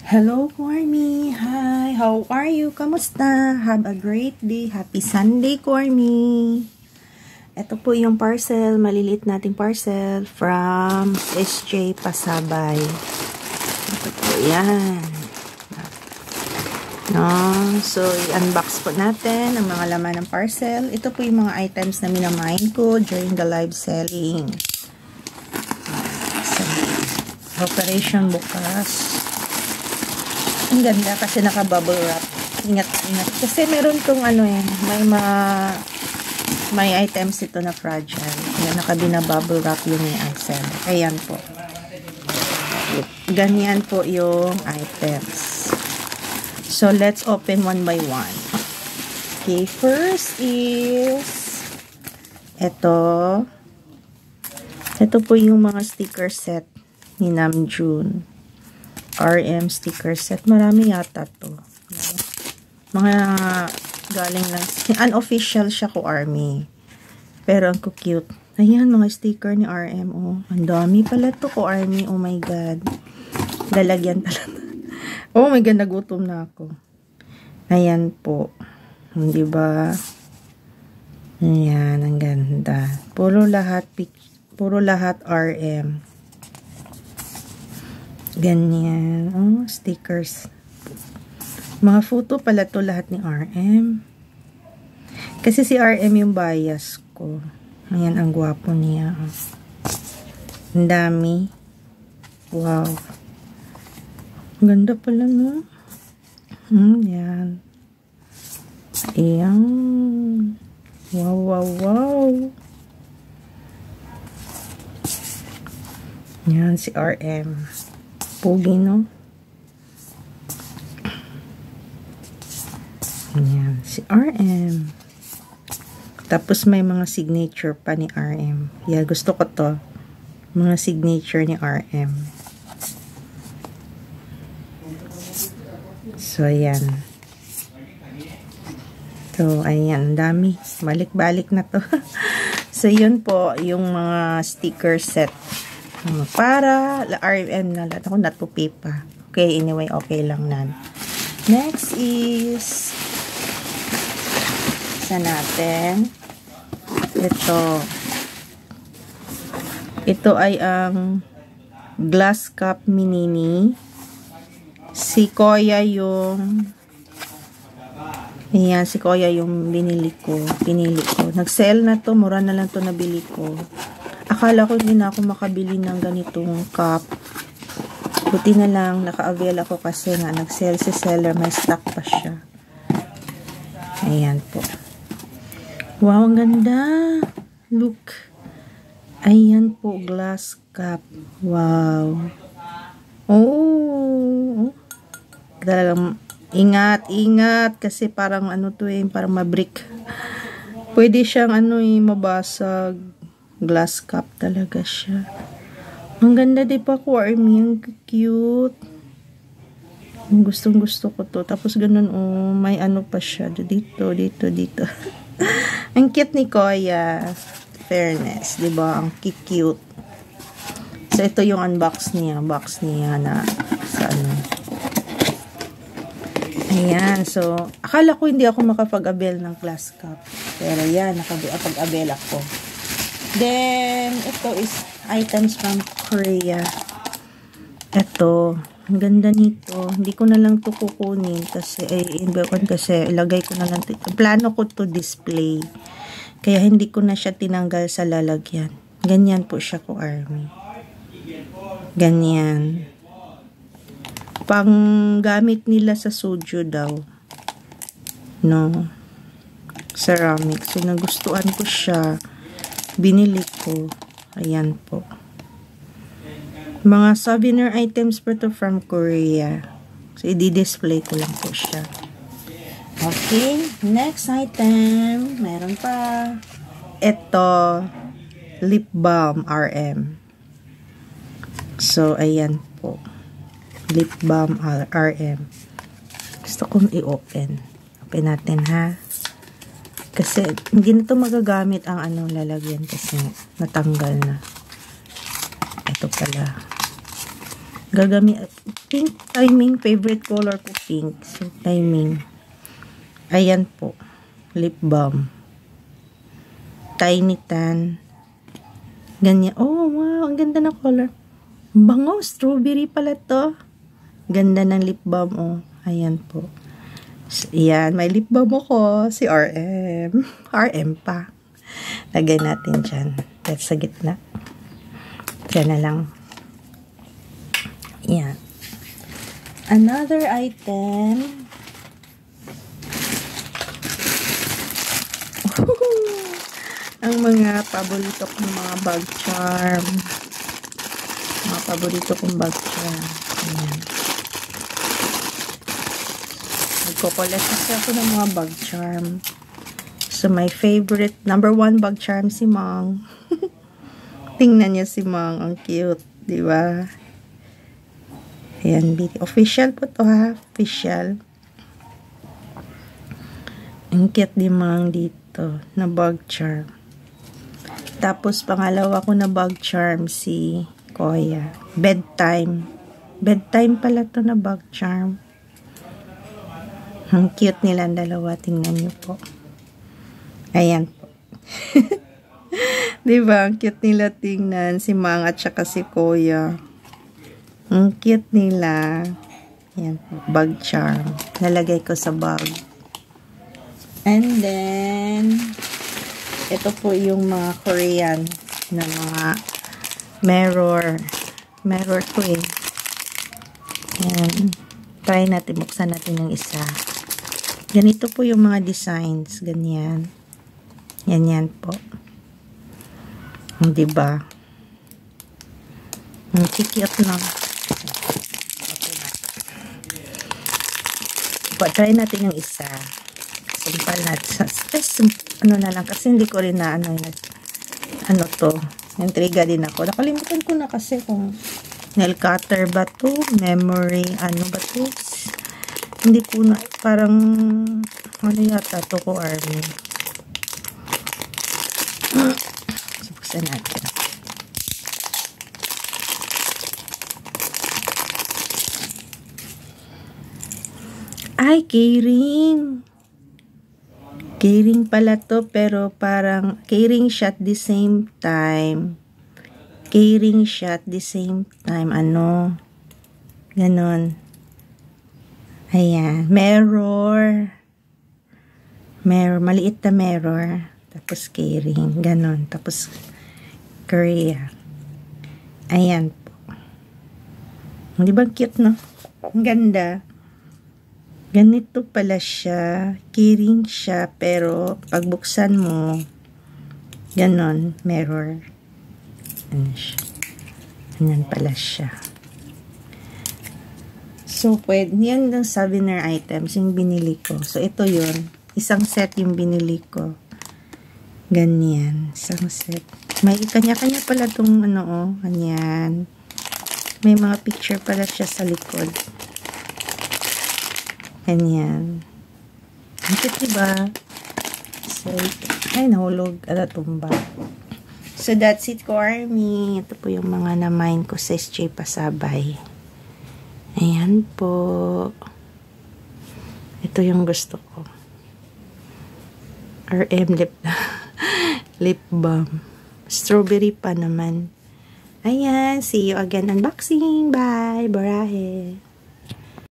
Hello, Cormy. Hi, how are you? Kamusta? Have a great day. Happy Sunday, Cormy. Ito po yung parcel, maliliit nating parcel from SJ Pasabay. Ito po yan. No? So, i-unbox po natin ang mga laman ng parcel. Ito po yung mga items na minamain ko during the live selling. So, operation bukas. Ang ganda kasi naka-bubble wrap. Ingat. Kasi meron tong may items ito na fragile. Kaya nakabina-bubble wrap yung item. Ayan po. Ganyan po yung items. So, let's open one by one. Okay, first is ito. Ito po yung mga sticker set ni Namjoon. RM sticker set. Marami yata to. Mga galing lang. Unofficial siya ko Army. Pero ang cute. Ayan, mga sticker ni RM. Oh, ang dami pala to ko Army. Oh my God. Lalagyan pala. Oh my God, nagutom na ako. Ayan po. Diba? Ayan, ang ganda. Puro lahat RM. Ganyan. Oh, stickers. Mga photo pala to lahat ni RM. Kasi si RM yung bias ko. Ayan, ang gwapo niya. Ang dami. Wow. Ang ganda pala, no? Yan. Ayan. Wow. Yan, si RM. Pogi, no? Ayan, si RM. Tapos may mga signature pa ni RM. Yeah, gusto ko to. Mga signature ni RM. So, ayan. So, ayan. Dami. Balik-balik na to. So, yun po. Yung mga sticker set. Para RM na lahat. Ako natupi pa. Okay, anyway, okay lang na. Next is isa natin. Ito ay ang glass cup minini. Si Koya yung ayan, si Koya yung pinili ko. Nag-sell na to. Mura na lang to nabili ko. Akala ko hindi na ako makabili ng ganitong cup. Buti na lang, naka-avail ako kasi nga, nag-sell si seller, may stock pa siya. Ayan po. Wow, ang ganda. Look. Ayan po, glass cup. Wow. Oh. Talagang, ingat. Kasi parang parang mabrik. Pwede siyang mabasag. Glass cup talaga siya. Ang ganda di pa ko, Army. Ang cute. Gustong gusto ko to. Tapos ganun, oh, may pa siya. Dito. Ang cute ni Koya. Fairness, di ba? Ang cute. So, ito yung unbox niya. Box niya na sa Ayan. So, akala ko hindi ako makapag-avail ng glass cup. Pero yan, nakapag-avail ako. Then, ito is items from Korea. Ito. Ang ganda nito. Hindi ko na lang ito kukunin kasi, ilagay ko na lang ito. Plano ko to display. Kaya hindi ko na siya tinanggal sa lalagyan. Ganyan po siya ko, Army. Ganyan. Pang gamit nila sa sujo daw. No. Ceramic. So, nagustuhan ko siya. Binili ko. Ayan po. Mga souvenir items po to from Korea. So, i-display ko lang po siya. Okay. Next item. Meron pa. Ito. Lip balm RM. So, ayan po. Lip balm RM. Gusto kong i-open. Open natin, ha? Kasi, hindi na ito magagamit ang lalagyan kasi natanggal na. Ito pala. Pink, timing. Favorite color ko, pink. So, timing. Ayan po. Lip balm. Tiny Tan. Ganyan. Oh, wow. Ang ganda ng color. Bango. Strawberry pala to. Ganda ng lip balm, oh. Ayan po. So, yan. May lip balm ako. Si RM. RM pa. Lagay natin dyan. That's sa gitna. Diyan na lang. Yan. Another item. Ang mga paborito kong mga bag charm. Mga paborito kong bag charm. Ayan. Nagko-collect kasi ako ng mga bag charm. So, my favorite, number 1 bag charm si Mang. Tingnan niyo si Mang. Ang cute. Diba? Ayan. Official po to ha. Official. Ang cute ni Mang dito. Na bag charm. Tapos, pangalawa ko na bag charm si Koya. Bedtime. Bedtime pala to na bag charm. Ang cute nila ang dalawa. Tingnan niyo po. Ayan po. Diba? Ang cute nila tingnan. Si Mang at saka si Koya. Ang cute nila. Ayan po. Bag charm. Nalagay ko sa bag. And then, ito po yung mga Korean na mga mirror. Mirror to eh. Ayan. Try natin. Buksan natin yung isa. Ganito po yung mga designs. Ganyan. Yan po. Diba? Ang cute na. Try natin yung isa. Simple natin. Ano na lang. Kasi hindi ko rin na ano to. Intriga din ako. Nakalimutan ko na kasi kung nail cutter ba to? Memory. Ano ba to? Hindi ko na. Parang ano yata to ko army. Buksan natin. Ay, keyring. Keyring pala to, pero parang keyring shot the same time. Keyring shot the same time. Ano? Ganon. Ayan. Mirror. Mirror. Maliit na mirror. Tapos keyring. Ganon. Tapos Korea. Ayan po. Di ba cute, no? Ang ganda. Ganito pala siya. Keyring siya, pero pagbuksan mo, ganon, mirror. Ano siya? Ganyan pala siya. So, pwede, yan yung souvenir items, yung binili ko. So, ito yun. Isang set yung binili ko. Ganyan. Isang set. May kanya-kanya pala itong, ano, oh, ganyan. May mga picture pala siya sa likod. Ganyan. Ang cute, diba? So, ay, nahulog. Ala, tumba. So, that's it ko, Army. Ito po yung mga na-mine ko sa SJ Pasabay. Ayan po. Ito yung gusto ko. RM lip lip balm. Strawberry pa naman. Ayan. See you again unboxing. Bye. Barahe.